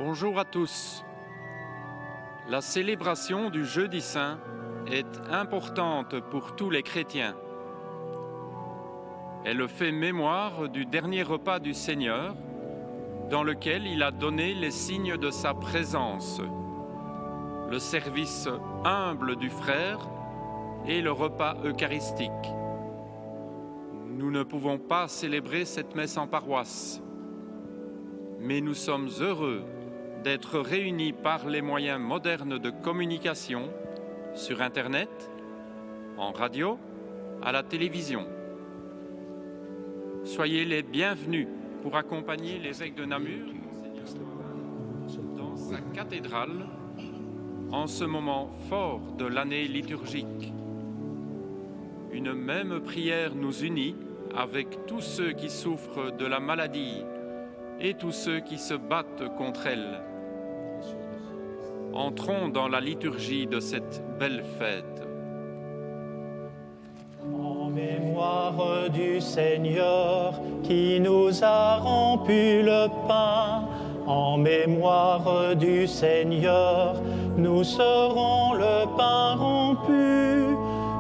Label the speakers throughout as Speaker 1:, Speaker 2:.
Speaker 1: Bonjour à tous. La célébration du Jeudi Saint est importante pour tous les chrétiens. Elle fait mémoire du dernier repas du Seigneur, dans lequel il a donné les signes de sa présence, le service humble du frère et le repas eucharistique. Nous ne pouvons pas célébrer cette messe en paroisse, mais nous sommes heureux d'être réunis par les moyens modernes de communication, sur Internet, en radio, à la télévision. Soyez les bienvenus pour accompagner l'évêque de Namur dans sa cathédrale en ce moment fort de l'année liturgique. Une même prière nous unit avec tous ceux qui souffrent de la maladie et tous ceux qui se battent contre elle. Entrons dans la liturgie de cette belle fête.
Speaker 2: En mémoire du Seigneur qui nous a rompu le pain, en mémoire du Seigneur, nous serons le pain rompu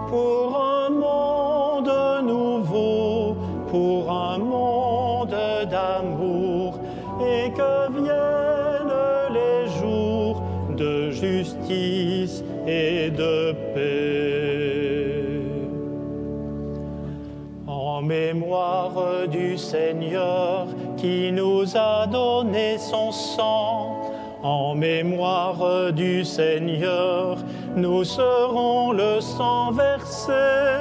Speaker 2: pour un monde nouveau, pour un monde d'amour, et que viennent les jours de justice et de paix. En mémoire du Seigneur qui nous a donné son sang, en mémoire du Seigneur, nous serons le sang versé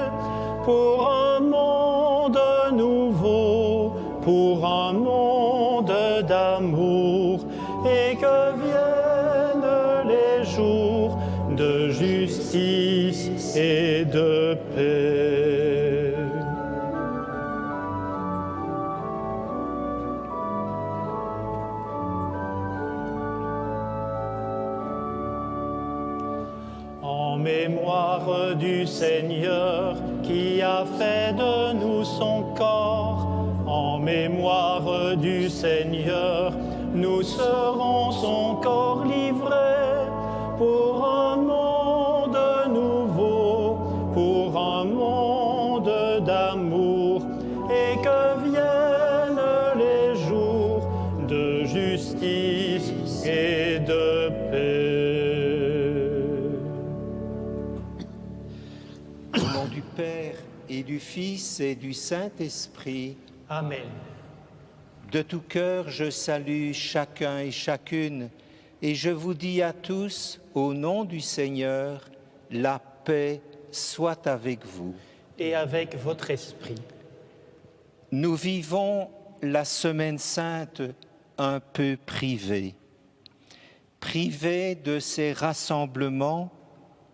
Speaker 2: pour un monde nouveau, pour un monde d'amour, et que viennent les jours de justice et de paix. En mémoire du Seigneur qui a fait de nous son corps, en mémoire du Seigneur, nous serons son corps livré pour un monde nouveau, pour un monde d'amour, et que viennent les jours de justice et de paix.
Speaker 3: Au nom du Père et du Fils et du Saint-Esprit.
Speaker 2: Amen.
Speaker 3: De tout cœur, je salue chacun et chacune, et je vous dis à tous, au nom du Seigneur, la paix soit avec vous.
Speaker 2: Et avec votre esprit.
Speaker 3: Nous vivons la Semaine Sainte un peu privée de ces rassemblements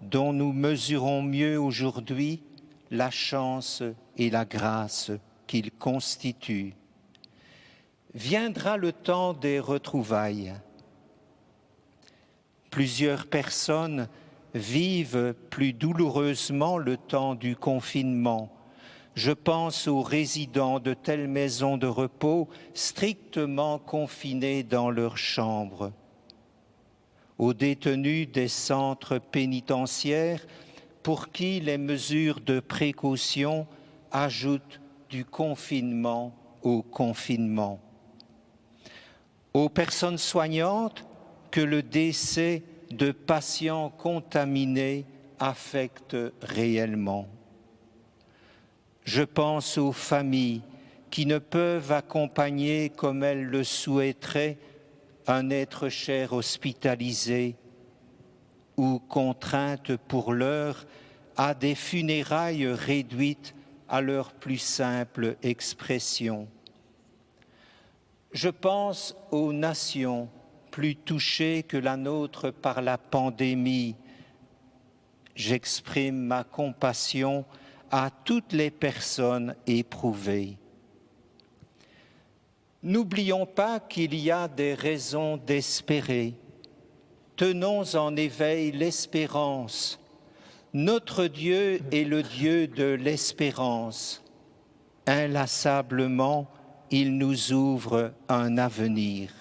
Speaker 3: dont nous mesurons mieux aujourd'hui la chance et la grâce qu'ils constituent. Viendra le temps des retrouvailles. Plusieurs personnes vivent plus douloureusement le temps du confinement. Je pense aux résidents de telles maisons de repos strictement confinés dans leurs chambres, aux détenus des centres pénitentiaires pour qui les mesures de précaution ajoutent du confinement au confinement, aux personnes soignantes que le décès de patients contaminés affecte réellement. Je pense aux familles qui ne peuvent accompagner comme elles le souhaiteraient un être cher hospitalisé ou contraintes pour l'heure à des funérailles réduites à leur plus simple expression. Je pense aux nations plus touchées que la nôtre par la pandémie. J'exprime ma compassion à toutes les personnes éprouvées. N'oublions pas qu'il y a des raisons d'espérer. Tenons en éveil l'espérance. Notre Dieu est le Dieu de l'espérance. Inlassablement, il nous ouvre un avenir.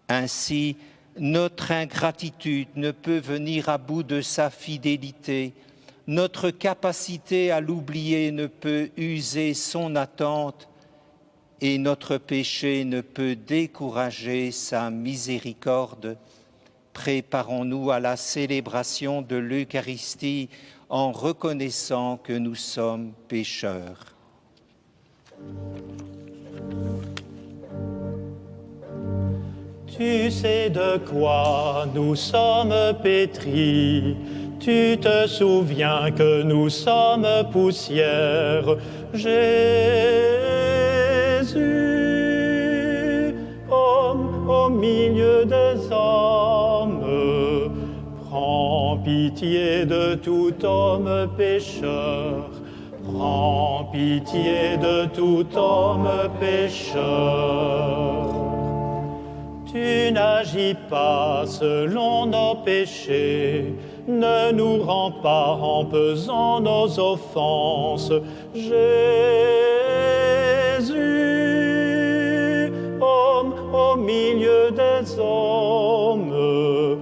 Speaker 3: Ainsi, notre ingratitude ne peut venir à bout de sa fidélité, notre capacité à l'oublier ne peut user son attente et notre péché ne peut décourager sa miséricorde. Préparons-nous à la célébration de l'Eucharistie en reconnaissant que nous sommes pécheurs.
Speaker 2: Tu sais de quoi nous sommes pétris, tu te souviens que nous sommes poussière. Jésus, homme au milieu des hommes, prends pitié de tout homme pécheur. Prends pitié de tout homme pécheur. Tu n'agis pas selon nos péchés, ne nous rends pas en pesant nos offenses. Jésus, homme au milieu des hommes,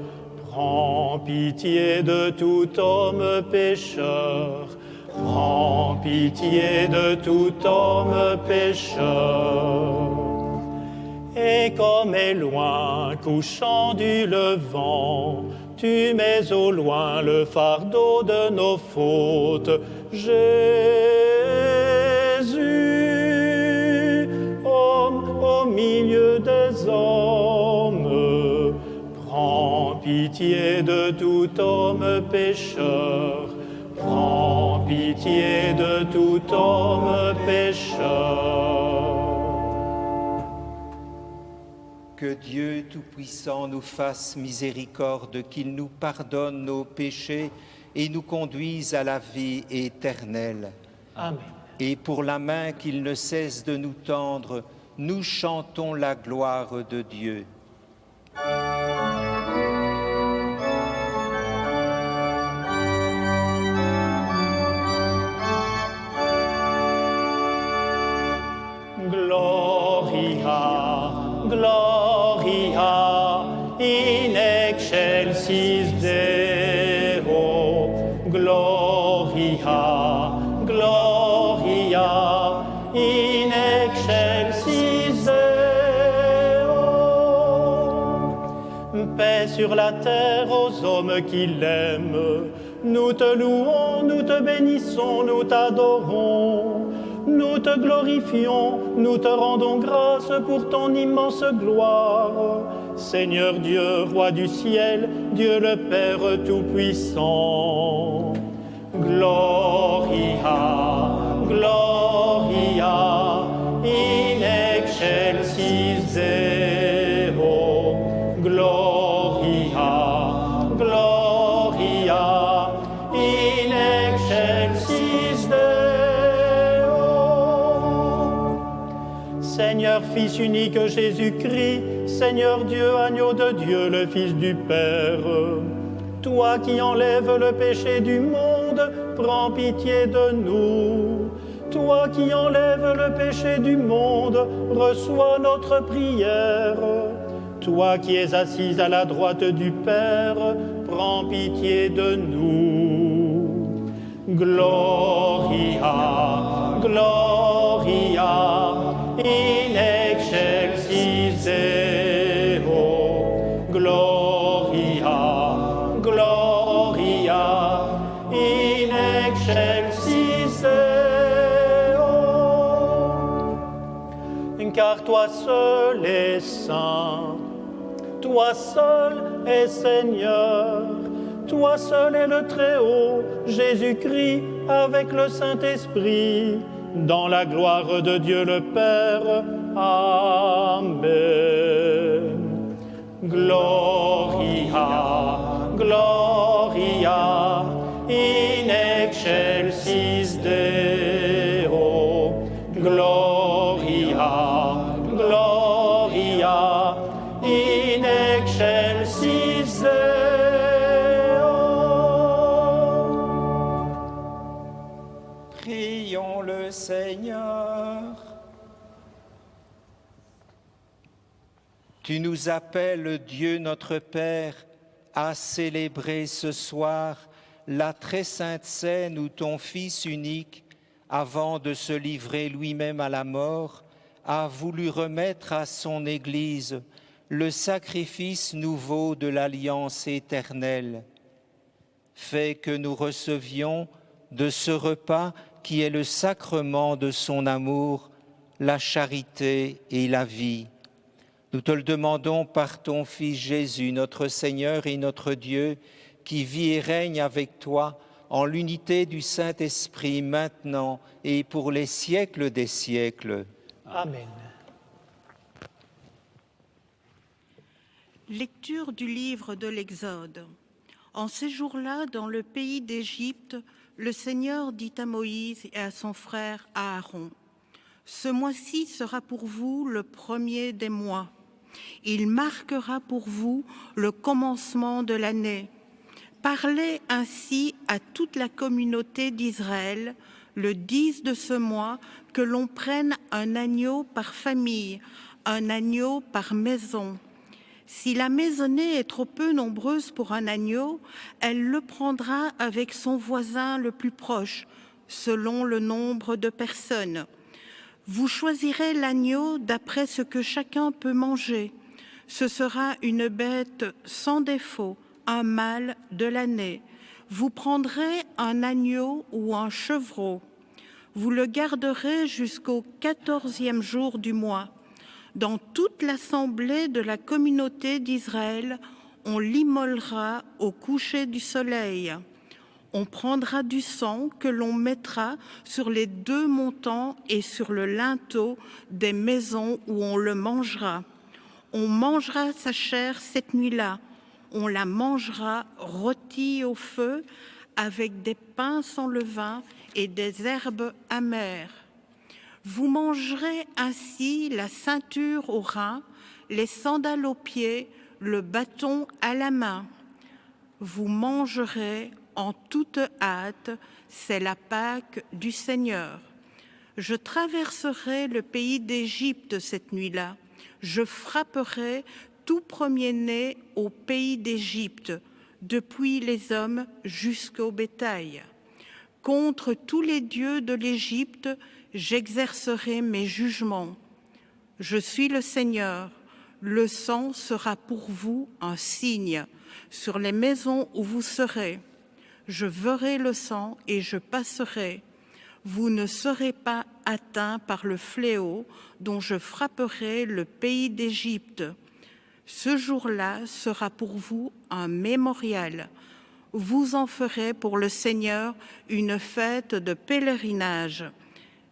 Speaker 2: prends pitié de tout homme pécheur. Prends pitié de tout homme pécheur. Et comme est loin, couchant du levant, tu mets au loin le fardeau de nos fautes. Jésus, homme au milieu des hommes, prends pitié de tout homme pécheur. Prends pitié de tout homme pécheur.
Speaker 3: Que Dieu Tout-Puissant nous fasse miséricorde, qu'il nous pardonne nos péchés et nous conduise à la vie éternelle.
Speaker 2: Amen.
Speaker 3: Et pour la main qu'il ne cesse de nous tendre, nous chantons la gloire de Dieu.
Speaker 2: Gloria, Gloria, in excelsis Deo. Gloria, Gloria, in excelsis Deo. Paix sur la terre aux hommes qui l'aiment. Nous te louons, nous te bénissons, nous t'adorons. Nous te glorifions, nous te rendons grâce pour ton immense gloire. Seigneur Dieu, roi du ciel, Dieu le Père Tout-Puissant. Gloria, Gloria, in excelsis Deo. Gloria, Gloria, in excelsis Deo. Seigneur Fils unique Jésus-Christ, Seigneur Dieu, agneau de Dieu, le Fils du Père, toi qui enlèves le péché du monde, prends pitié de nous. Toi qui enlèves le péché du monde, reçois notre prière. Toi qui es assise à la droite du Père, prends pitié de nous. Gloria, Gloria, in excelsis Deo. Gloria, Gloria, in excelsis Deo. Car toi seul es saint, toi seul es Seigneur, toi seul est le Très-Haut, Jésus-Christ, avec le Saint-Esprit, dans la gloire de Dieu le Père. Amen. Gloria, Gloria, in excelsis Deo. Gloria, Gloria, in excelsis Deo.
Speaker 3: Prions le Seigneur. Tu nous appelles, Dieu notre Père, à célébrer ce soir la très sainte scène où ton Fils unique, avant de se livrer lui-même à la mort, a voulu remettre à son Église le sacrifice nouveau de l'alliance éternelle. Fais que nous recevions de ce repas qui est le sacrement de son amour, la charité et la vie. Nous te le demandons par ton Fils Jésus, notre Seigneur et notre Dieu, qui vit et règne avec toi en l'unité du Saint-Esprit, maintenant et pour les siècles des siècles.
Speaker 2: Amen.
Speaker 4: Lecture du livre de l'Exode. En ces jours-là, dans le pays d'Égypte, le Seigneur dit à Moïse et à son frère Aaron, « Ce mois-ci sera pour vous le premier des mois. Il marquera pour vous le commencement de l'année. Parlez ainsi à toute la communauté d'Israël le 10 de ce mois que l'on prenne un agneau par famille, un agneau par maison. Si la maisonnée est trop peu nombreuse pour un agneau, elle le prendra avec son voisin le plus proche, selon le nombre de personnes. Vous choisirez l'agneau d'après ce que chacun peut manger. Ce sera une bête sans défaut, un mâle de l'année. Vous prendrez un agneau ou un chevreau. Vous le garderez jusqu'au 14e jour du mois. Dans toute l'assemblée de la communauté d'Israël, on l'immolera au coucher du soleil. On prendra du sang que l'on mettra sur les 2 montants et sur le linteau des maisons où on le mangera. On mangera sa chair cette nuit-là. On la mangera rôtie au feu avec des pains sans levain et des herbes amères. Vous mangerez ainsi la ceinture aux reins, les sandales aux pieds, le bâton à la main. Vous mangerez en toute hâte, c'est la Pâque du Seigneur. Je traverserai le pays d'Égypte cette nuit-là. Je frapperai tout premier-né au pays d'Égypte, depuis les hommes jusqu'au bétail. Contre tous les dieux de l'Égypte, j'exercerai mes jugements. Je suis le Seigneur. Le sang sera pour vous un signe sur les maisons où vous serez. Je verrai le sang et je passerai. Vous ne serez pas atteints par le fléau dont je frapperai le pays d'Égypte. Ce jour-là sera pour vous un mémorial. Vous en ferez pour le Seigneur une fête de pèlerinage.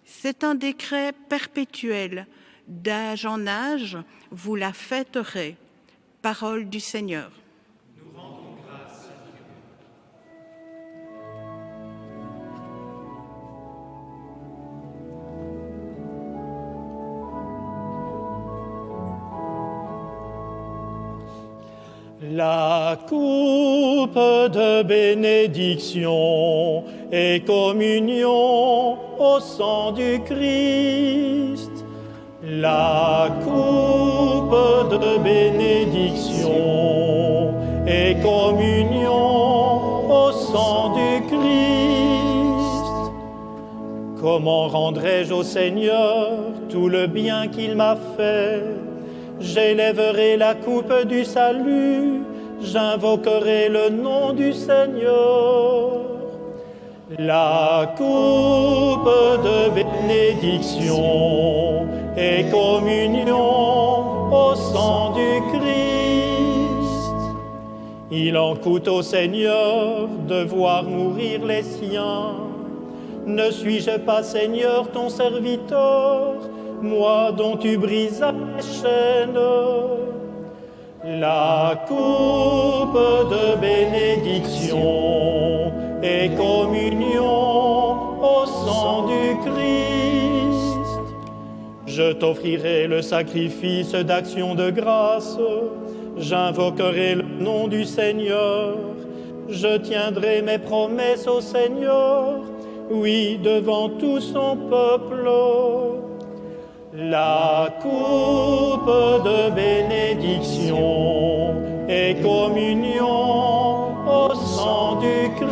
Speaker 4: C'est un décret perpétuel. D'âge en âge, vous la fêterez. Parole du Seigneur.
Speaker 1: Nous rendons grâce à Dieu.
Speaker 2: La coupe de bénédiction et communion au sang du Christ. La coupe de bénédiction et communion au sang du Christ. Comment rendrai-je au Seigneur tout le bien qu'il m'a fait? J'élèverai la coupe du salut, j'invoquerai le nom du Seigneur. La coupe de bénédiction et communion au sang du Christ. Il en coûte au Seigneur de voir mourir les siens. Ne suis-je pas, Seigneur, ton serviteur, moi dont tu brisas les chaînes? La coupe de bénédiction et communion au sang du Christ. Je t'offrirai le sacrifice d'action de grâce, j'invoquerai le nom du Seigneur, je tiendrai mes promesses au Seigneur, oui, devant tout son peuple. la coupe de bénédiction et communion au sang du Christ.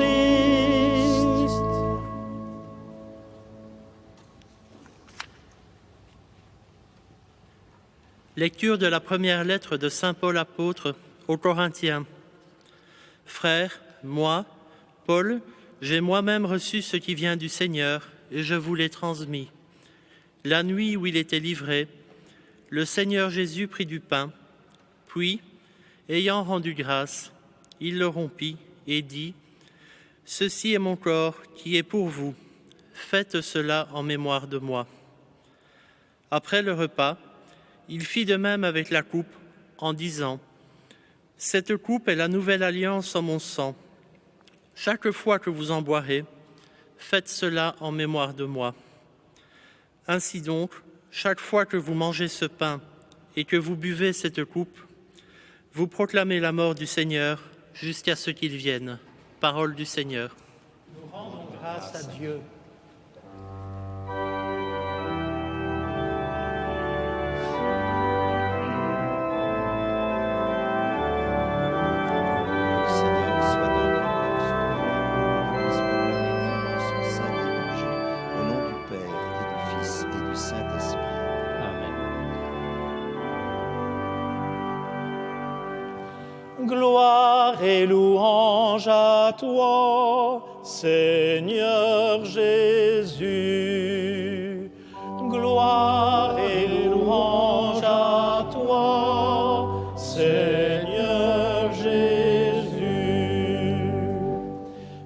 Speaker 5: Lecture de la première lettre de saint Paul apôtre aux Corinthiens. Frères, moi, Paul, j'ai moi-même reçu ce qui vient du Seigneur et je vous l'ai transmis. La nuit où il était livré, le Seigneur Jésus prit du pain, puis, ayant rendu grâce, il le rompit et dit : « Ceci est mon corps qui est pour vous. Faites cela en mémoire de moi. » Après le repas, il fit de même avec la coupe en disant : « Cette coupe est la nouvelle alliance en mon sang. Chaque fois que vous en boirez, faites cela en mémoire de moi. Ainsi donc, chaque fois que vous mangez ce pain et que vous buvez cette coupe, vous proclamez la mort du Seigneur jusqu'à ce qu'il vienne. » Parole du Seigneur.
Speaker 2: Nous rendons grâce à Dieu. Gloire et louange à toi, Seigneur Jésus. Gloire et louange à toi, Seigneur Jésus.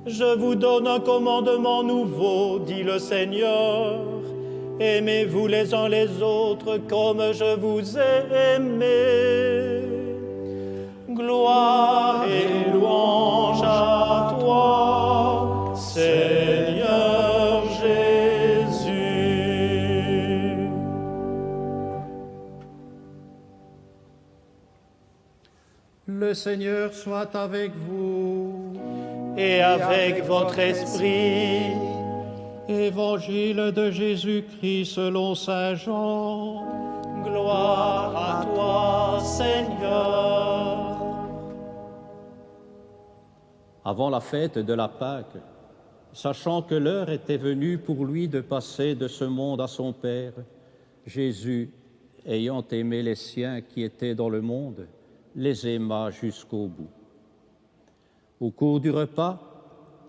Speaker 2: Je vous donne un commandement nouveau, dit le Seigneur. Aimez-vous les uns les autres comme je vous ai aimés. Gloire et louange à toi, Seigneur Jésus.
Speaker 6: Le Seigneur soit avec vous.
Speaker 2: Et avec votre esprit.
Speaker 6: Évangile de Jésus-Christ selon saint Jean.
Speaker 2: Gloire à toi, Seigneur.
Speaker 7: Avant la fête de la Pâque, sachant que l'heure était venue pour lui de passer de ce monde à son Père, Jésus, ayant aimé les siens qui étaient dans le monde, les aima jusqu'au bout. Au cours du repas,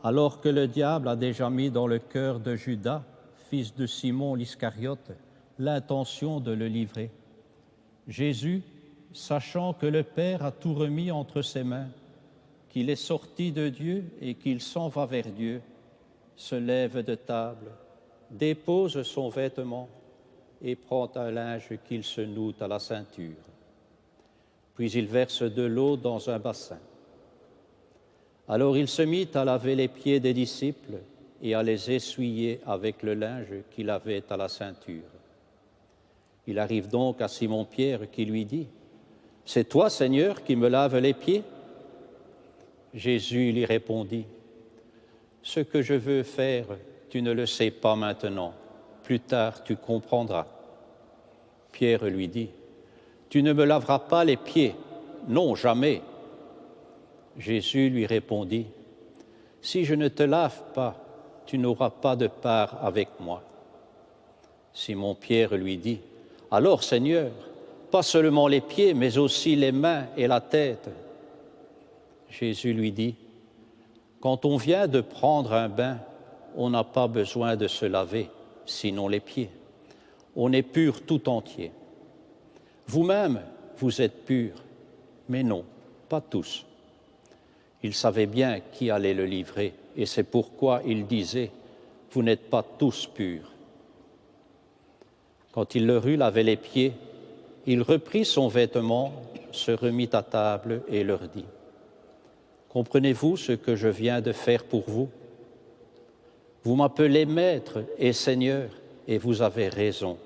Speaker 7: alors que le diable a déjà mis dans le cœur de Judas, fils de Simon l'Iscariote, l'intention de le livrer, Jésus, sachant que le Père a tout remis entre ses mains, qu'il est sorti de Dieu et qu'il s'en va vers Dieu, se lève de table, dépose son vêtement et prend un linge qu'il se noue à la ceinture. Puis il verse de l'eau dans un bassin. Alors il se mit à laver les pieds des disciples et à les essuyer avec le linge qu'il avait à la ceinture. Il arrive donc à Simon-Pierre qui lui dit : « C'est toi, Seigneur, qui me laves les pieds ?» Jésus lui répondit : « Ce que je veux faire, tu ne le sais pas maintenant. Plus tard, tu comprendras. » Pierre lui dit : « Tu ne me laveras pas les pieds. Non, jamais. » Jésus lui répondit : « Si je ne te lave pas, tu n'auras pas de part avec moi. » Simon-Pierre lui dit : « Alors, Seigneur, pas seulement les pieds, mais aussi les mains et la tête. » Jésus lui dit : « Quand on vient de prendre un bain, on n'a pas besoin de se laver, sinon les pieds. On est pur tout entier. Vous-même, vous êtes purs, mais non, pas tous. » Il savait bien qui allait le livrer, et c'est pourquoi il disait : « Vous n'êtes pas tous purs. » Quand il leur eut lavé les pieds, il reprit son vêtement, se remit à table et leur dit : « Comprenez-vous ce que je viens de faire pour vous ? Vous m'appelez Maître et Seigneur, et vous avez raison,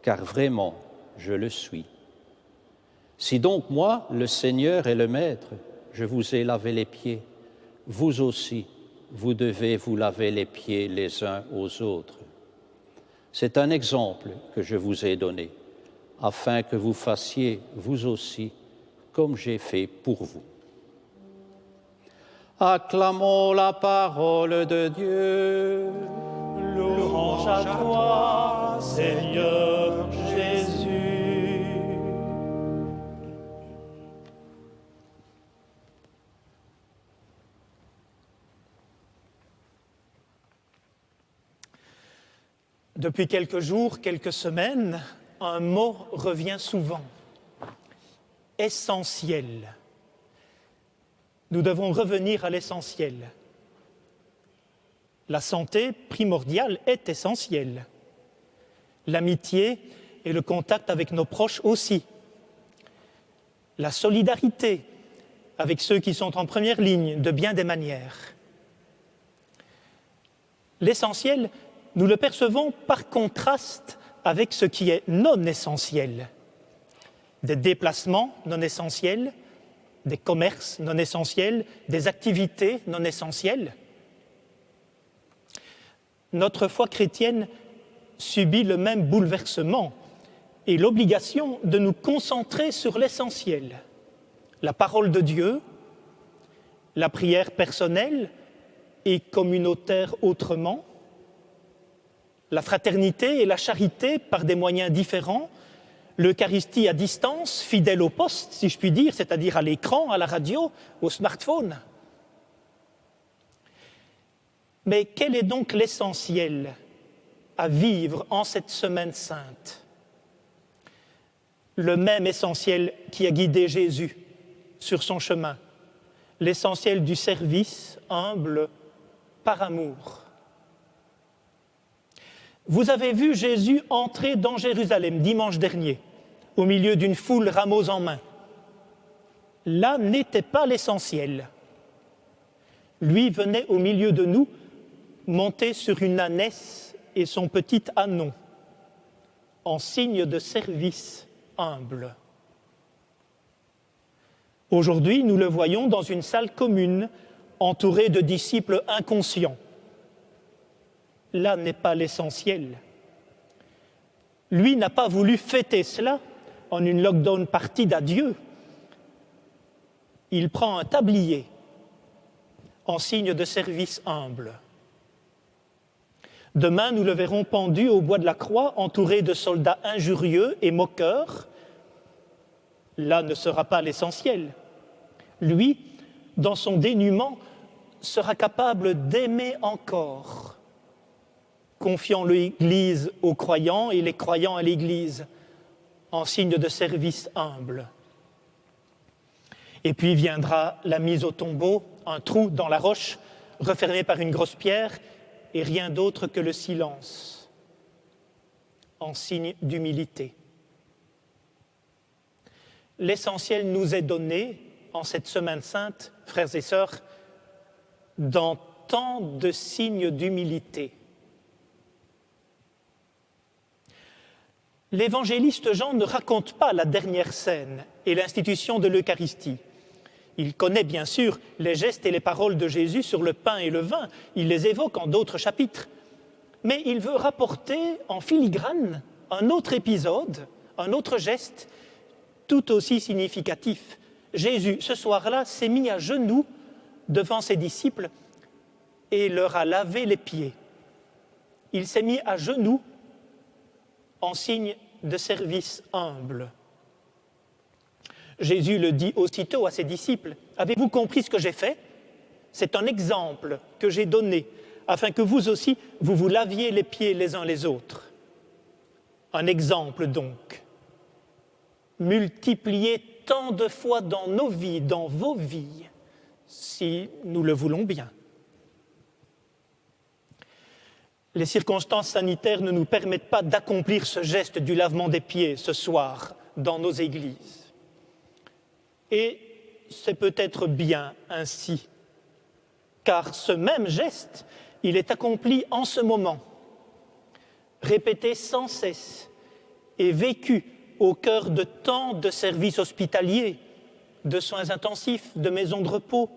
Speaker 7: car vraiment, je le suis. Si donc moi, le Seigneur et le Maître, je vous ai lavé les pieds, vous aussi, vous devez vous laver les pieds les uns aux autres. C'est un exemple que je vous ai donné, afin que vous fassiez, vous aussi, comme j'ai fait pour vous. Acclamons la parole de Dieu.
Speaker 2: Louange à toi, Seigneur Jésus. Depuis quelques jours, quelques semaines, un mot revient souvent. Essentiel. Nous devons revenir à l'essentiel. La santé primordiale est essentielle. L'amitié et le contact avec nos proches aussi. La solidarité avec ceux qui sont en première ligne de bien des manières. L'essentiel, nous le percevons par contraste avec ce qui est non essentiel. Des déplacements non essentiels, des commerces non essentiels, des activités non essentielles. Notre foi chrétienne subit le même bouleversement et l'obligation de nous concentrer sur l'essentiel. La parole de Dieu, la prière personnelle et communautaire autrement, la fraternité et la charité par des moyens différents, l'Eucharistie à distance, fidèle au poste, si je puis dire, c'est-à-dire à l'écran, à la radio, au smartphone. Mais quel est donc l'essentiel à vivre en cette semaine sainte? Le même essentiel qui a guidé Jésus sur son chemin, l'essentiel du service humble par amour. Vous avez vu Jésus entrer dans Jérusalem dimanche dernier, au milieu d'une foule rameaux en main. Là n'était pas l'essentiel. Lui venait au milieu de nous, monté sur une ânesse et son petit ânon, en signe de service humble. Aujourd'hui, nous le voyons dans une salle commune, entouré de disciples inconscients. Là n'est pas l'essentiel. Lui n'a pas voulu fêter cela en une lockdown party d'adieu. Il prend un tablier en signe de service humble. Demain, nous le verrons pendu au bois de la croix, entouré de soldats injurieux et moqueurs. Là ne sera pas l'essentiel. Lui, dans son dénuement, sera capable d'aimer encore, confiant l'Église aux croyants et les croyants à l'Église, en signe de service humble. Et puis viendra la mise au tombeau, un trou dans la roche, refermé par une grosse pierre, et rien d'autre que le silence, en signe d'humilité. L'essentiel nous est donné, en cette semaine sainte, frères et sœurs, dans tant de signes d'humilité. L'évangéliste Jean ne raconte pas la dernière scène et l'institution de l'Eucharistie. Il connaît bien sûr les gestes et les paroles de Jésus sur le pain et le vin, il les évoque en d'autres chapitres. Mais il veut rapporter en filigrane un autre épisode, un autre geste, tout aussi significatif. Jésus, ce soir-là, s'est mis à genoux devant ses disciples et leur a lavé les pieds. Il s'est mis à genoux en signe de service humble. Jésus le dit aussitôt à ses disciples, « Avez-vous compris ce que j'ai fait? C'est un exemple que j'ai donné, afin que vous aussi, vous vous laviez les pieds les uns les autres. » Un exemple donc, multiplié tant de fois dans nos vies, dans vos vies, si nous le voulons bien. Les circonstances sanitaires ne nous permettent pas d'accomplir ce geste du lavement des pieds ce soir dans nos églises. Et c'est peut-être bien ainsi, car ce même geste, il est accompli en ce moment, répété sans cesse et vécu au cœur de tant de services hospitaliers, de soins intensifs, de maisons de repos,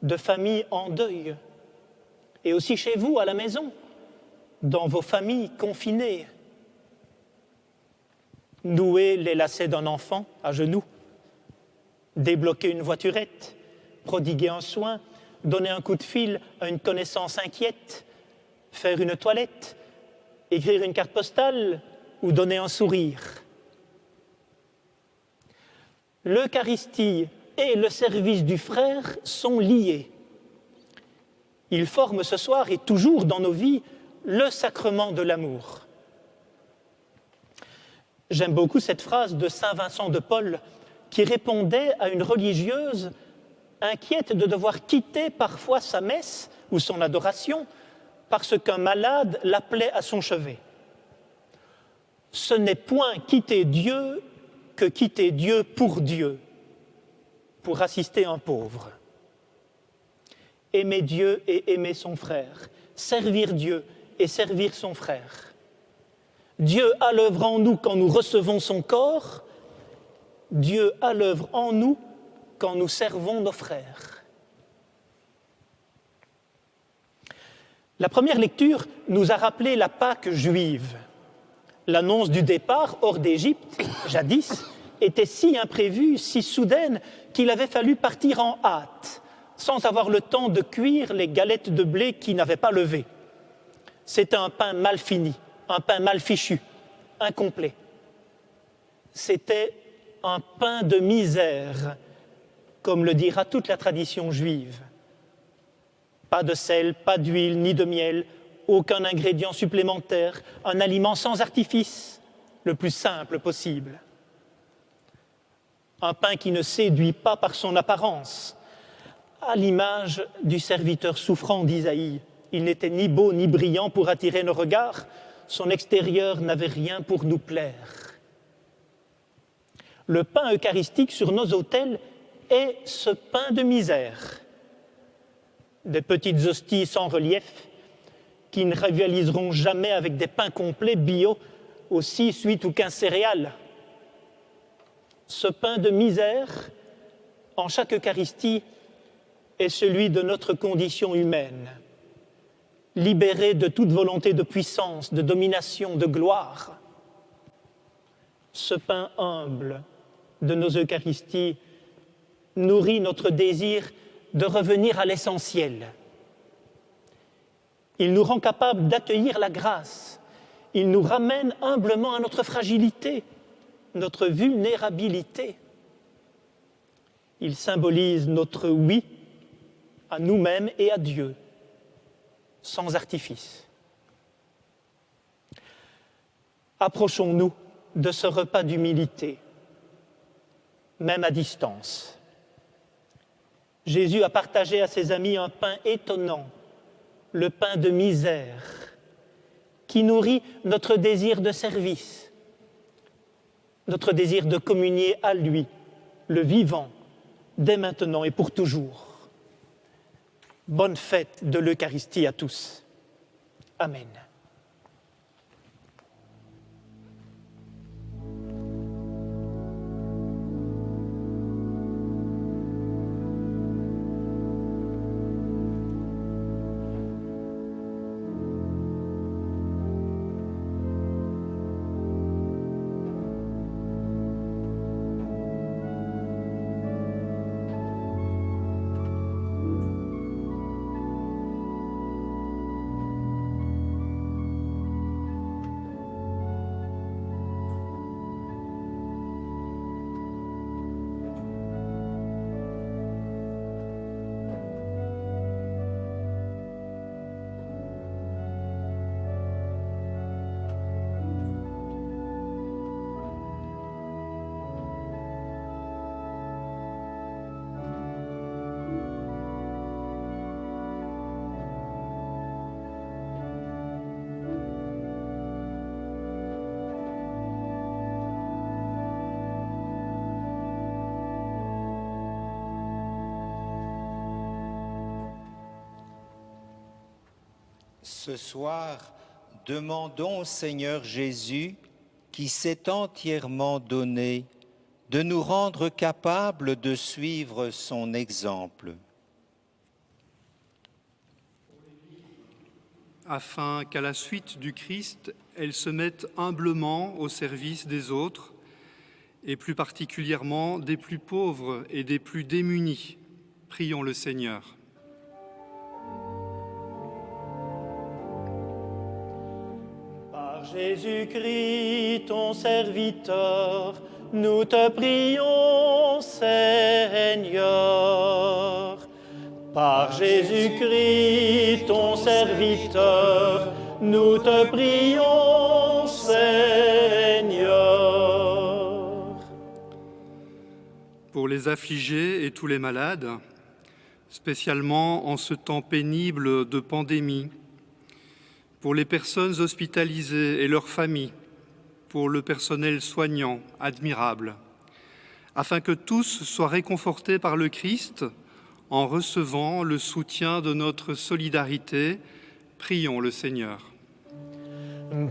Speaker 2: de familles en deuil, et aussi chez vous, à la maison, dans vos familles confinées. Nouer les lacets d'un enfant à genoux, débloquer une voiturette, prodiguer un soin, donner un coup de fil à une connaissance inquiète, faire une toilette, écrire une carte postale ou donner un sourire. L'Eucharistie et le service du frère sont liés. Ils forment ce soir et toujours dans nos vies le sacrement de l'amour. J'aime beaucoup cette phrase de saint Vincent de Paul qui répondait à une religieuse inquiète de devoir quitter parfois sa messe ou son adoration parce qu'un malade l'appelait à son chevet. Ce n'est point quitter Dieu que quitter Dieu, pour assister un pauvre. Aimer Dieu et aimer son frère, servir Dieu et servir son frère. Dieu a l'œuvre en nous quand nous recevons son corps, Dieu a l'œuvre en nous quand nous servons nos frères. La première lecture nous a rappelé la Pâque juive. L'annonce du départ hors d'Égypte, jadis, était si imprévue, si soudaine, qu'il avait fallu partir en hâte, sans avoir le temps de cuire les galettes de blé qui n'avaient pas levé. C'était un pain mal fini, un pain mal fichu, incomplet. C'était un pain de misère, comme le dira toute la tradition juive. Pas de sel, pas d'huile, ni de miel, aucun ingrédient supplémentaire, un aliment sans artifice, le plus simple possible. Un pain qui ne séduit pas par son apparence, à l'image du serviteur souffrant d'Isaïe. Il n'était ni beau ni brillant pour attirer nos regards, son extérieur n'avait rien pour nous plaire. Le pain eucharistique sur nos autels est ce pain de misère. Des petites hosties sans relief qui ne rivaliseront jamais avec des pains complets bio aux 6, 8 ou 15 céréales. Ce pain de misère, en chaque Eucharistie, est celui de notre condition humaine, libérée de toute volonté de puissance, de domination, de gloire. Ce pain humble de nos Eucharisties nourrit notre désir de revenir à l'essentiel. Il nous rend capables d'accueillir la grâce. Il nous ramène humblement à notre fragilité, notre vulnérabilité. Il symbolise notre oui à nous-mêmes et à Dieu, sans artifice. Approchons-nous de ce repas d'humilité, même à distance. Jésus a partagé à ses amis un pain étonnant, le pain de misère, qui nourrit notre désir de service, notre désir de communier à lui, le vivant, dès maintenant et pour toujours. Bonne fête de l'Eucharistie à tous. Amen.
Speaker 3: Ce soir, demandons au Seigneur Jésus, qui s'est entièrement donné, de nous rendre capables de suivre son exemple.
Speaker 8: afin qu'à la suite du Christ, elles se mettent humblement au service des autres, et plus particulièrement des plus pauvres et des plus démunis. Prions le Seigneur.
Speaker 2: Par Jésus-Christ, ton serviteur, nous te prions, Seigneur. Par Jésus-Christ, ton serviteur, nous te prions, Seigneur.
Speaker 8: Pour les affligés et tous les malades, spécialement en ce temps pénible de pandémie, pour les personnes hospitalisées et leurs familles, pour le personnel soignant, admirable, afin que tous soient réconfortés par le Christ en recevant le soutien de notre solidarité, prions le Seigneur.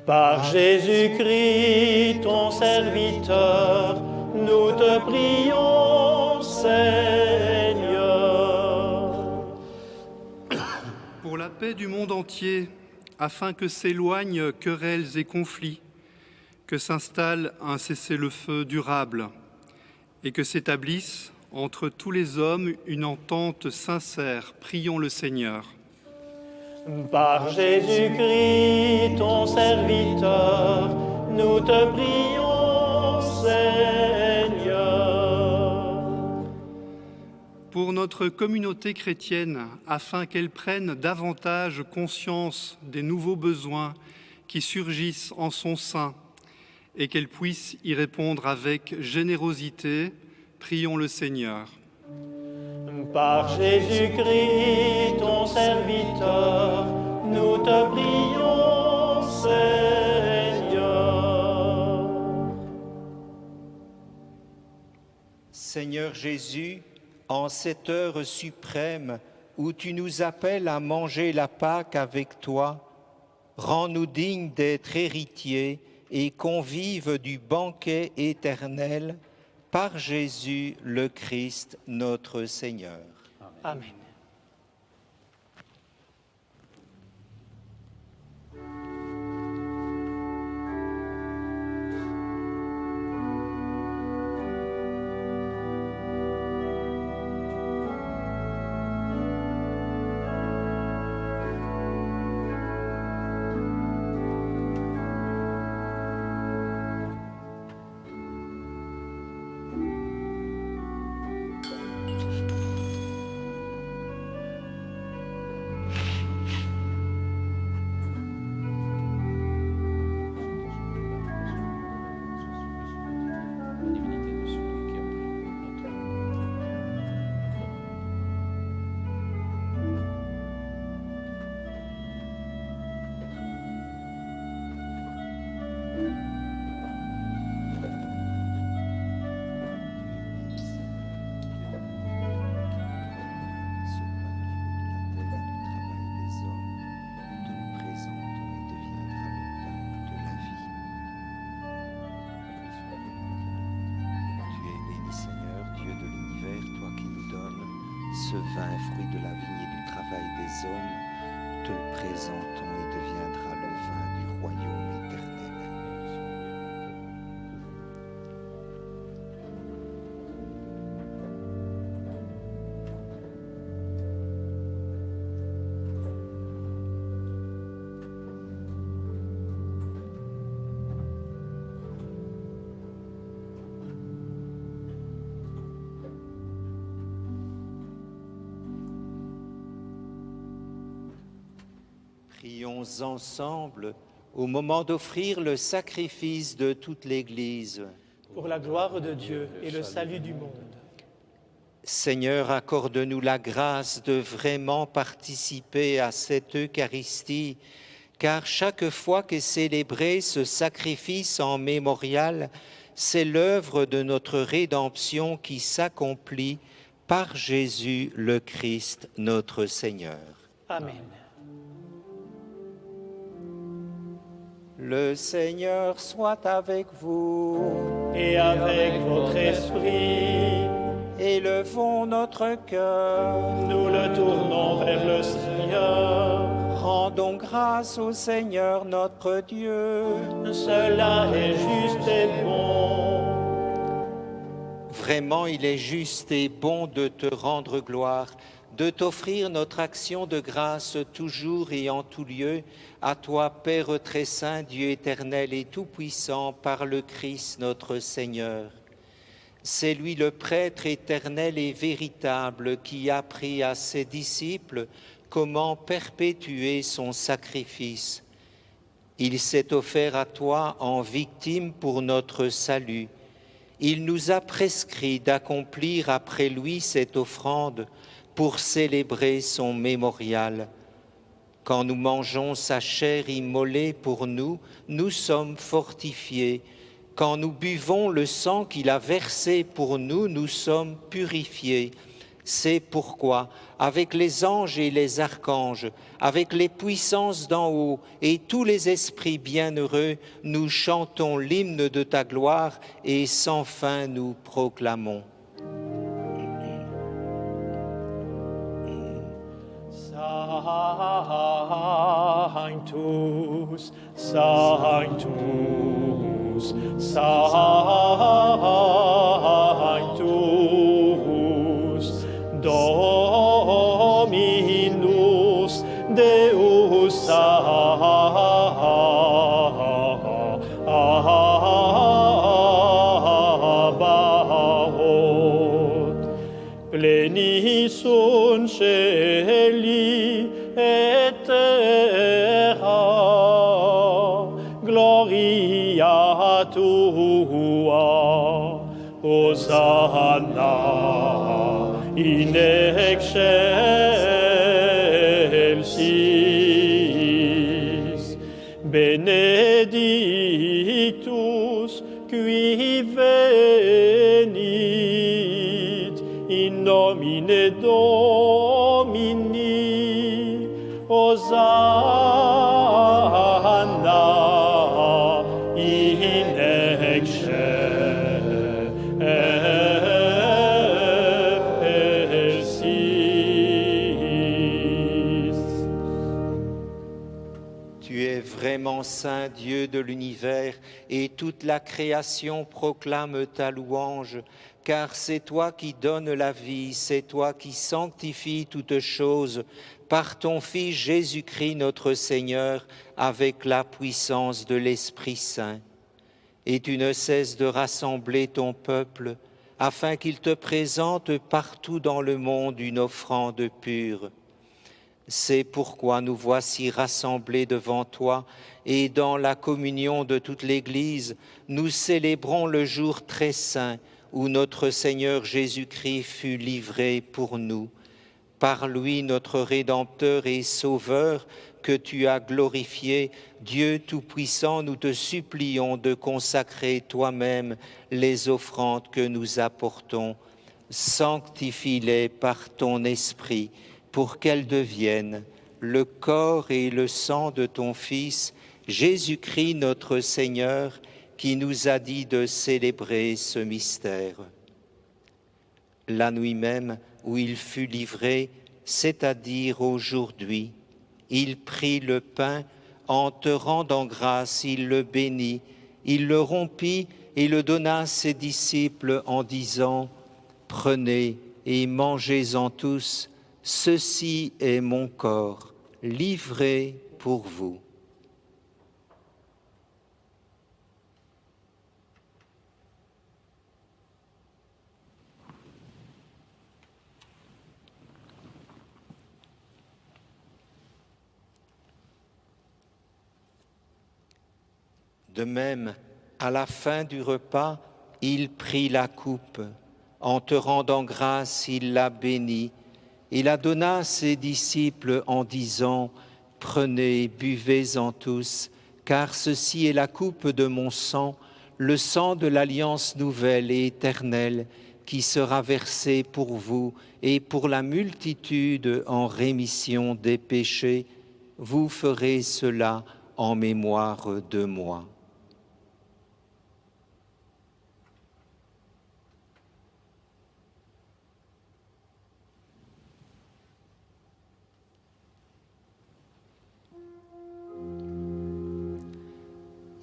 Speaker 2: Par Jésus-Christ, ton serviteur, nous te prions, Seigneur.
Speaker 8: Pour la paix du monde entier, afin que s'éloignent querelles et conflits, que s'installe un cessez-le-feu durable et que s'établisse entre tous les hommes une entente sincère, prions le Seigneur.
Speaker 2: Par Jésus-Christ, ton serviteur, nous te prions, Seigneur.
Speaker 8: Pour notre communauté chrétienne, afin qu'elle prenne davantage conscience des nouveaux besoins qui surgissent en son sein et qu'elle puisse y répondre avec générosité, prions le Seigneur.
Speaker 2: Par Jésus-Christ, ton serviteur, nous te prions, Seigneur.
Speaker 3: Seigneur Jésus, en cette heure suprême où tu nous appelles à manger la Pâque avec toi, rends-nous dignes d'être héritiers et convives du banquet éternel par Jésus le Christ, notre Seigneur.
Speaker 2: Amen.
Speaker 3: Ce vin, fruit de la vigne et du travail des hommes, te le présentons et deviendra le vin du royaume éternel. Prions ensemble au moment d'offrir le sacrifice de toute l'Église.
Speaker 2: Pour la gloire de Dieu et le salut du monde.
Speaker 3: Seigneur, accorde-nous la grâce de vraiment participer à cette Eucharistie, car chaque fois qu'est célébré ce sacrifice en mémorial, c'est l'œuvre de notre rédemption qui s'accomplit par Jésus le Christ, notre Seigneur.
Speaker 2: Amen.
Speaker 3: Le Seigneur soit avec vous.
Speaker 2: Et avec votre esprit,
Speaker 3: Élevons notre cœur.
Speaker 2: nous le tournons vers le Seigneur.
Speaker 3: Rendons grâce au Seigneur notre Dieu.
Speaker 2: Cela est juste et bon.
Speaker 3: Vraiment, il est juste et bon de te rendre gloire, de t'offrir notre action de grâce toujours et en tout lieu, à toi, Père très saint, Dieu éternel et tout-puissant, par le Christ notre Seigneur. C'est lui le prêtre éternel et véritable qui a appris à ses disciples comment perpétuer son sacrifice. Il s'est offert à toi en victime pour notre salut. Il nous a prescrit d'accomplir après lui cette offrande pour célébrer son mémorial. Quand nous mangeons sa chair immolée pour nous, nous sommes fortifiés. Quand nous buvons le sang qu'il a versé pour nous, nous sommes purifiés. C'est pourquoi, avec les anges et les archanges, avec les puissances d'en haut et tous les esprits bienheureux, nous chantons l'hymne de ta gloire et sans fin nous proclamons.
Speaker 2: Sanctus, Sanctus, Sanctus, Dominus Deus Sabaoth, pleni sunt celi et terra, gloria tua, Hosanna in excelsis, benedictus qui venit in nomine Domini, Hosanna in excelsis.
Speaker 3: Tu es vraiment saint, Dieu de l'univers, et toute la création proclame ta louange, car c'est toi qui donnes la vie, c'est toi qui sanctifies toutes choses, par ton Fils Jésus-Christ notre Seigneur, avec la puissance de l'Esprit Saint. Et tu ne cesses de rassembler ton peuple, afin qu'il te présente partout dans le monde une offrande pure. C'est pourquoi nous voici rassemblés devant toi, et dans la communion de toute l'Église, nous célébrons le jour très saint où notre Seigneur Jésus-Christ fut livré pour nous. Par lui, notre Rédempteur et Sauveur, que tu as glorifié, Dieu Tout-Puissant, nous te supplions de consacrer toi-même les offrandes que nous apportons. Sanctifie-les par ton Esprit, pour qu'elles deviennent le corps et le sang de ton Fils, Jésus-Christ notre Seigneur, qui nous a dit de célébrer ce mystère. La nuit même où il fut livré, c'est-à-dire aujourd'hui, il prit le pain, en te rendant grâce, il le bénit, il le rompit et le donna à ses disciples en disant « Prenez et mangez-en tous, ceci est mon corps, livré pour vous. » De même, à la fin du repas, il prit la coupe. En te rendant grâce, il la bénit et la donna à ses disciples en disant « Prenez, buvez-en tous, car ceci est la coupe de mon sang, le sang de l'alliance nouvelle et éternelle, qui sera versé pour vous et pour la multitude en rémission des péchés. Vous ferez cela en mémoire de moi. »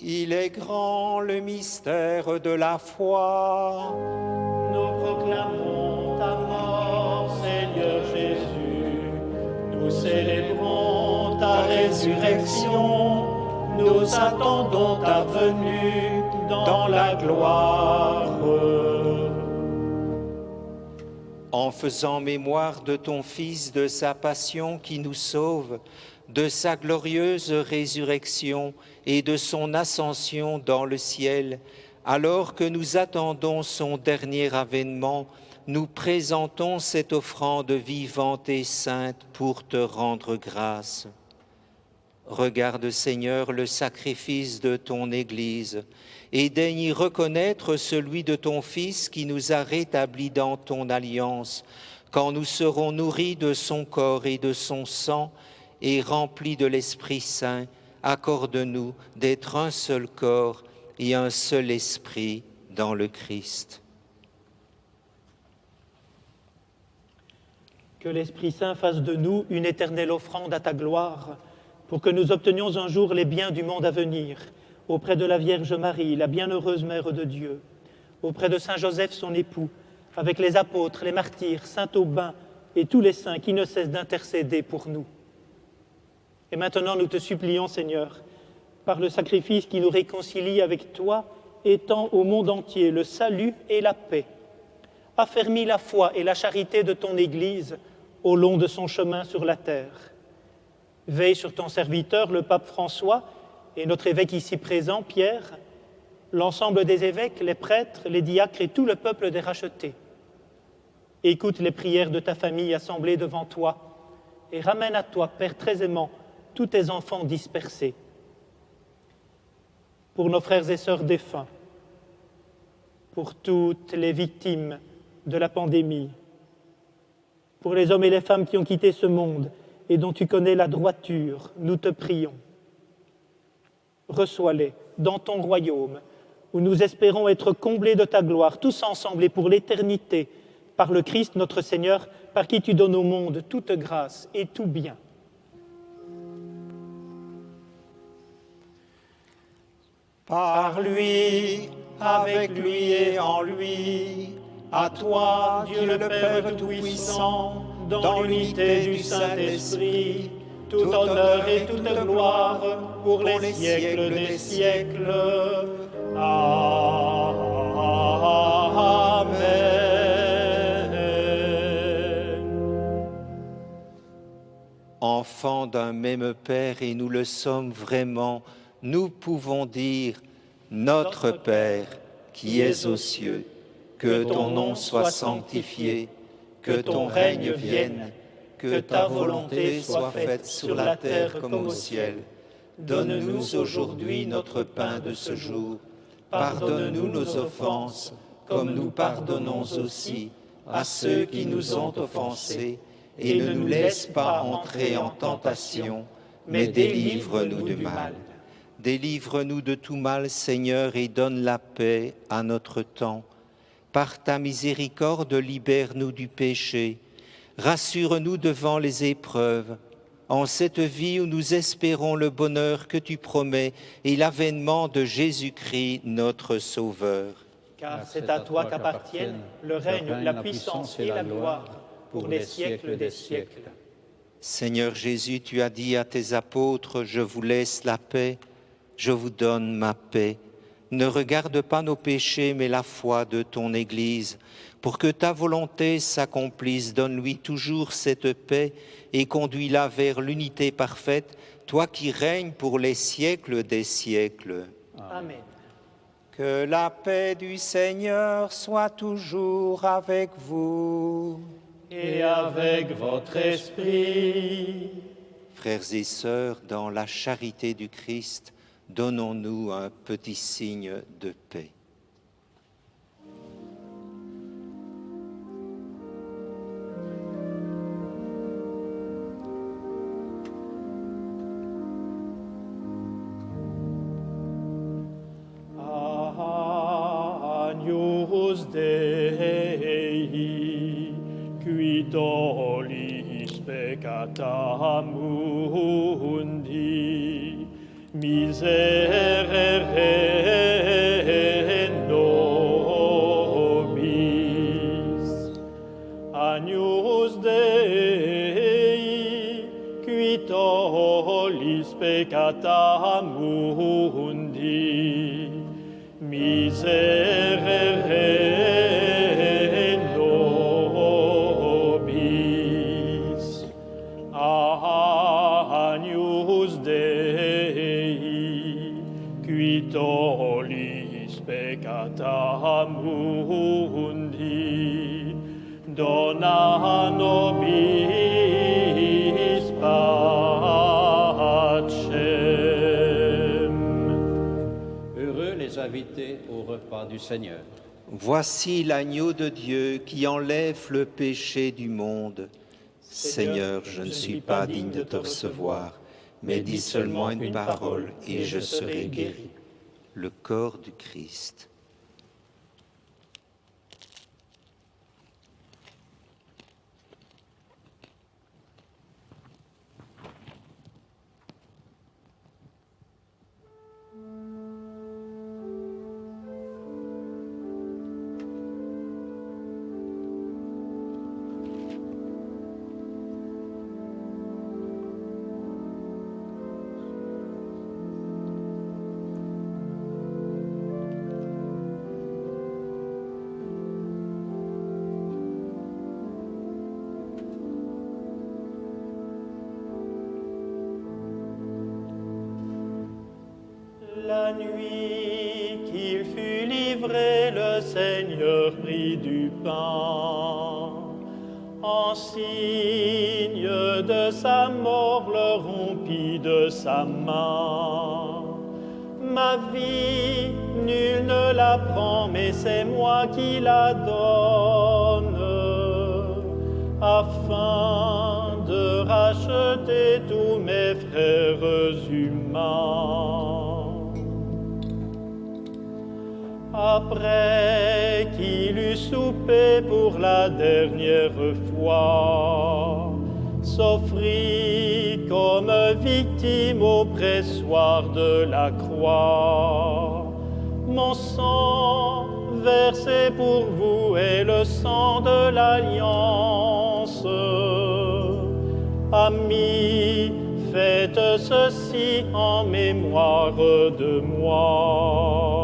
Speaker 3: Il est grand le mystère de la foi.
Speaker 2: Nous proclamons ta mort, Seigneur Jésus. Nous célébrons ta résurrection. Nous attendons ta venue dans la gloire.
Speaker 3: En faisant mémoire de ton Fils, de sa passion qui nous sauve, de sa glorieuse résurrection et de son ascension dans le ciel, alors que nous attendons son dernier avènement, nous présentons cette offrande vivante et sainte pour te rendre grâce. Regarde, Seigneur, le sacrifice de ton Église et daigne y reconnaître celui de ton Fils qui nous a rétablis dans ton alliance, quand nous serons nourris de son corps et de son sang et remplis de l'Esprit Saint. Accorde-nous d'être un seul corps et un seul esprit dans le Christ.
Speaker 2: Que l'Esprit Saint fasse de nous une éternelle offrande à ta gloire, pour que nous obtenions un jour les biens du monde à venir, auprès de la Vierge Marie, la bienheureuse Mère de Dieu, auprès de Saint Joseph, son époux, avec les apôtres, les martyrs, Saint Aubin et tous les saints qui ne cessent d'intercéder pour nous. Et maintenant, nous te supplions, Seigneur, par le sacrifice qui nous réconcilie avec toi, étends au monde entier le salut et la paix. Affermis la foi et la charité de ton Église au long de son chemin sur la terre. Veille sur ton serviteur, le pape François, et notre évêque ici présent, Pierre, l'ensemble des évêques, les prêtres, les diacres et tout le peuple des rachetés. Écoute les prières de ta famille assemblée devant toi et ramène à toi, Père très aimant, tous tes enfants dispersés. Pour nos frères et sœurs défunts, pour toutes les victimes de la pandémie, pour les hommes et les femmes qui ont quitté ce monde et dont tu connais la droiture, nous te prions. Reçois-les dans ton royaume, où nous espérons être comblés de ta gloire, tous ensemble et pour l'éternité, par le Christ notre Seigneur, par qui tu donnes au monde toute grâce et tout bien.
Speaker 3: Par lui, avec lui et en lui, à toi, Dieu le Père Tout-Puissant, dans l'unité du Saint-Esprit, tout honneur et toute gloire pour les siècles des siècles. Amen. Enfants d'un même Père, et nous le sommes vraiment, nous pouvons dire « Notre Père, qui es aux cieux, que ton nom soit sanctifié, que ton règne vienne, que ta volonté soit faite sur la terre comme au ciel. Donne-nous aujourd'hui notre pain de ce jour. Pardonne-nous nos offenses, comme nous pardonnons aussi à ceux qui nous ont offensés, et ne nous laisse pas entrer en tentation, mais délivre-nous du mal. Délivre-nous de tout mal, Seigneur, et donne la paix à notre temps. Par ta miséricorde, libère-nous du péché. Rassure-nous devant les épreuves. En cette vie où nous espérons le bonheur que tu promets et l'avènement de Jésus-Christ, notre Sauveur.
Speaker 2: Car c'est à toi qu'appartiennent le règne, la puissance et la gloire pour les siècles des siècles.
Speaker 3: Seigneur Jésus, tu as dit à tes apôtres, « Je vous laisse la paix, je vous donne ma paix. » Ne regarde pas nos péchés, mais la foi de ton Église. Pour que ta volonté s'accomplisse, donne-lui toujours cette paix et conduis-la vers l'unité parfaite, toi qui règnes pour les siècles des siècles.
Speaker 2: Amen.
Speaker 3: Que la paix du Seigneur soit toujours avec vous.
Speaker 2: Et avec votre esprit.
Speaker 3: Frères et sœurs, dans la charité du Christ, donnons-nous un petit signe de paix.
Speaker 2: Agnus Dei, qui tollis peccata mundi, Miserere nobis, Agnus Dei, qui tollis peccata mundi, miserere nobis, Agnus Dei, qui tollis peccata mundi, dona nobis pacem.
Speaker 7: Heureux les invités au repas du Seigneur.
Speaker 3: Voici l'agneau de Dieu qui enlève le péché du monde. Seigneur, je ne suis pas digne de te recevoir, mais dis seulement une parole et je serai guéri. Le corps du Christ.
Speaker 2: La nuit qu'il fut livré, le Seigneur prit du pain. En signe de sa mort, le rompit de sa main. Ma vie, nul ne la prend, mais c'est moi qui la donne, afin de racheter tous mes frères humains. Après qu'il eut soupé pour la dernière fois, s'offrit comme victime au pressoir de la croix. Mon sang versé pour vous est le sang de l'alliance. Amis, faites ceci en mémoire de moi.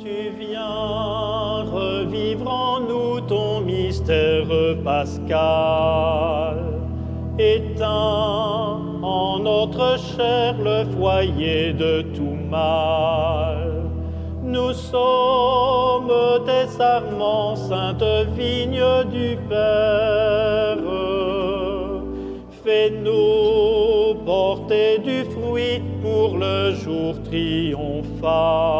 Speaker 2: Tu viens revivre en nous ton mystère pascal, éteins en notre chair le foyer de tout mal. Nous sommes tes sarments, sainte vigne du Père. Fais-nous porter du fruit pour le jour triomphal.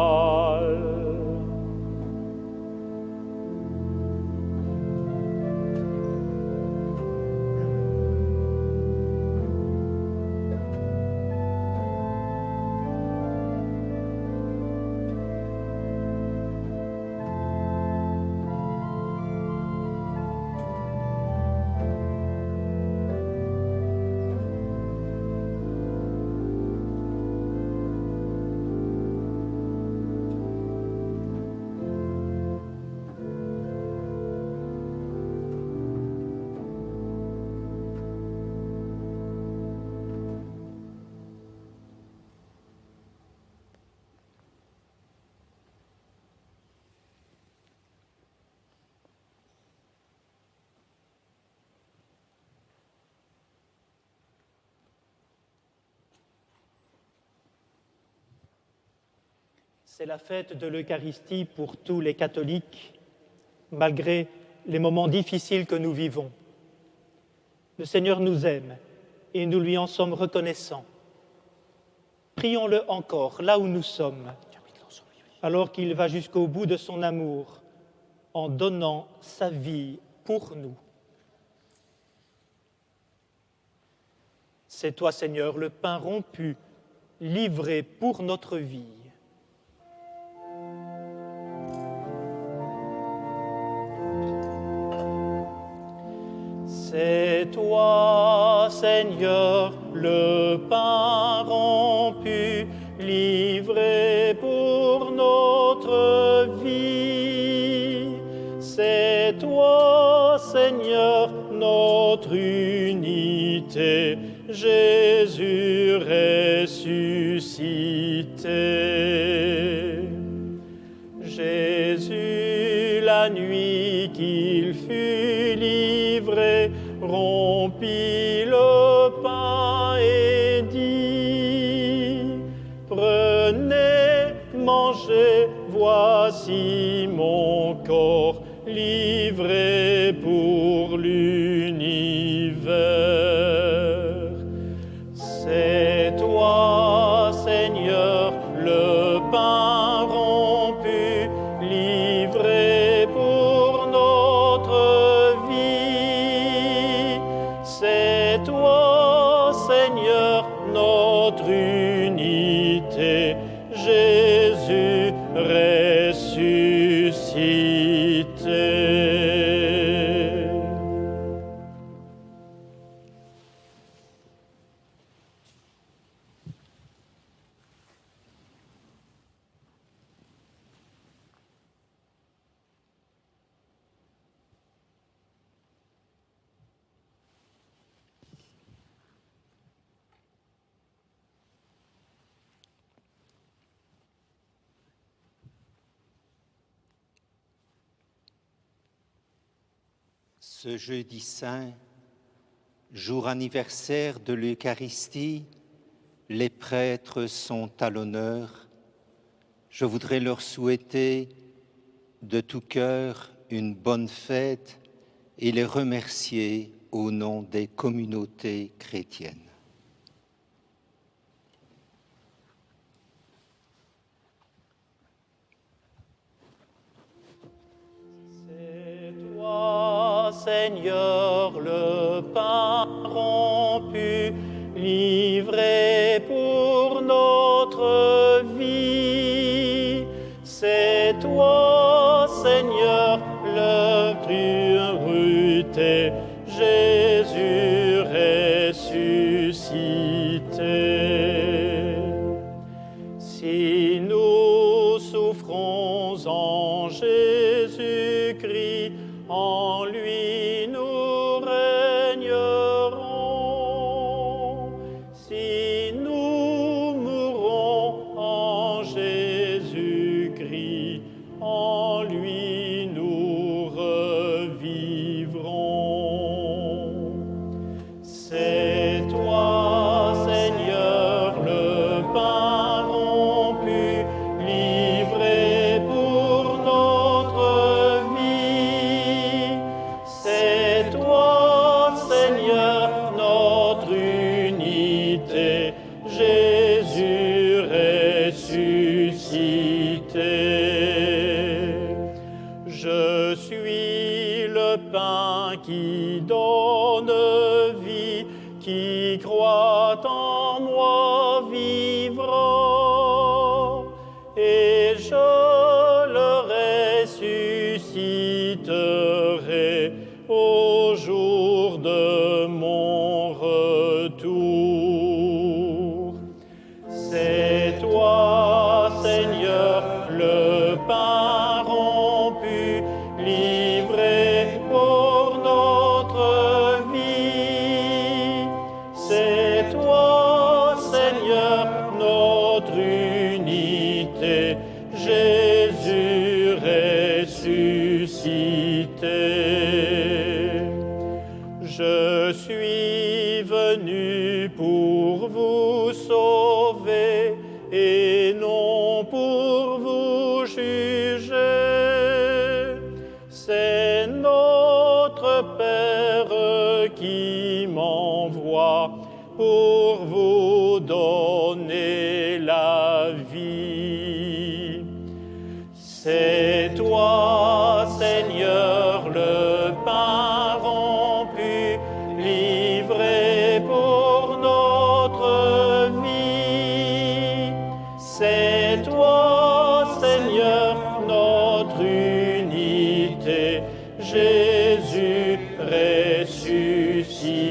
Speaker 2: C'est la fête de l'Eucharistie pour tous les catholiques, malgré les moments difficiles que nous vivons. Le Seigneur nous aime et nous lui en sommes reconnaissants. Prions-le encore, là où nous sommes, alors qu'il va jusqu'au bout de son amour, en donnant sa vie pour nous. C'est toi, Seigneur, le pain rompu, livré pour notre vie. C'est toi, Seigneur, le pain rompu, livré pour notre vie. C'est toi, Seigneur, notre unité, Jésus ressuscité. Jésus, la nuit qu'il fut livré, rompit le pain et dit: Prenez, mangez, voici mon corps livré pour l'univers. C'est toi, Seigneur, le pain rompu, livré pour notre vie. C'est toi, Seigneur, notre unité, Jésus ressuscité.
Speaker 3: Ce jeudi saint, jour anniversaire de l'Eucharistie, les prêtres sont à l'honneur. Je voudrais leur souhaiter de tout cœur une bonne fête et les remercier au nom des communautés chrétiennes.
Speaker 2: Seigneur, le pain rompu, livré pour notre vie. C'est toi, Seigneur, l'œuvre brûlée, Jésus ressuscité. Si nous souffrons en Jésus-Christ, en lui nous régnerons. Si nous mourons en Jésus-Christ, en lui nous revivrons. C'est toi, Seigneur, le pain rompu, livré pour notre vie. C'est toi, Seigneur, notre unité, Jésus ressuscité. Je suis le pain qui donne vie, qui croit en moi vivra, et je le ressusciterai au jour de mon retour. C'est toi, Seigneur, le pain rompu, livré pour notre vie. C'est toi, Seigneur, notre unité, Jésus ressuscité. Je suis venu pour vous sauver et non pour vous juger. C'est notre Père qui m'envoie pour vous donner la vie. C'est toi, Seigneur, le pain rompu, livré pour notre vie. C'est toi, Seigneur, notre unité, Jésus ressuscité.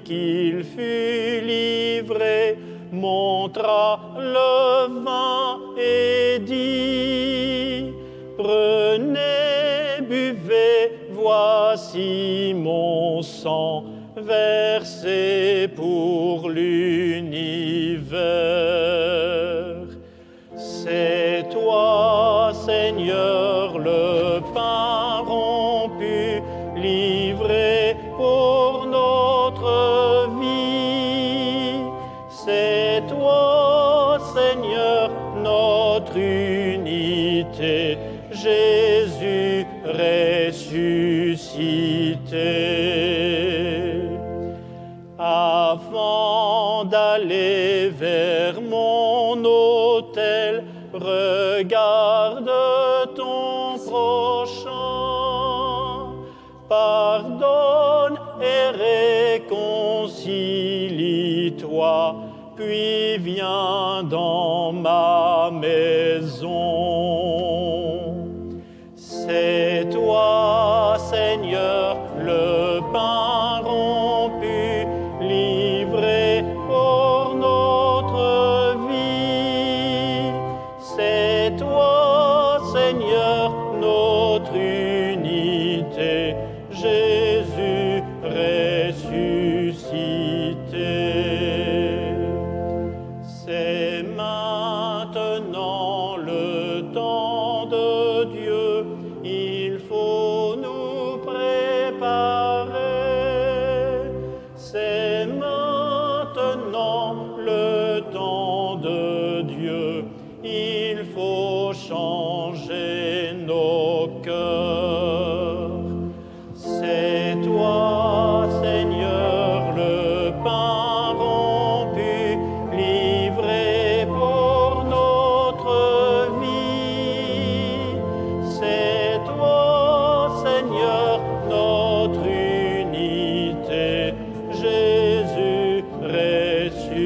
Speaker 2: qu'il fut livré, montra le vin et dit, prenez, buvez, voici mon sang versé pour l'univers. C'est toi, Seigneur, le pain rompu, livré pour notre vie. C'est toi, Seigneur, notre unité, Jésus ressuscité. Avant d'aller vers mon autel, regarde ton prochain, pardonne et réconcilie-toi, puis viens dans ma maison. C'est toi, Seigneur, le pain rompu, livré pour notre vie. C'est toi, Seigneur, notre unité, Jésus ressuscité. C'est maintenant le temps de Dieu, il faut nous préparer. C'est maintenant le temps de Dieu, il faut changer nos cœurs. C'est toi, Seigneur, le pain rompu, livré pour notre vie. C'est toi, Seigneur, notre unité, Jésus ressuscité.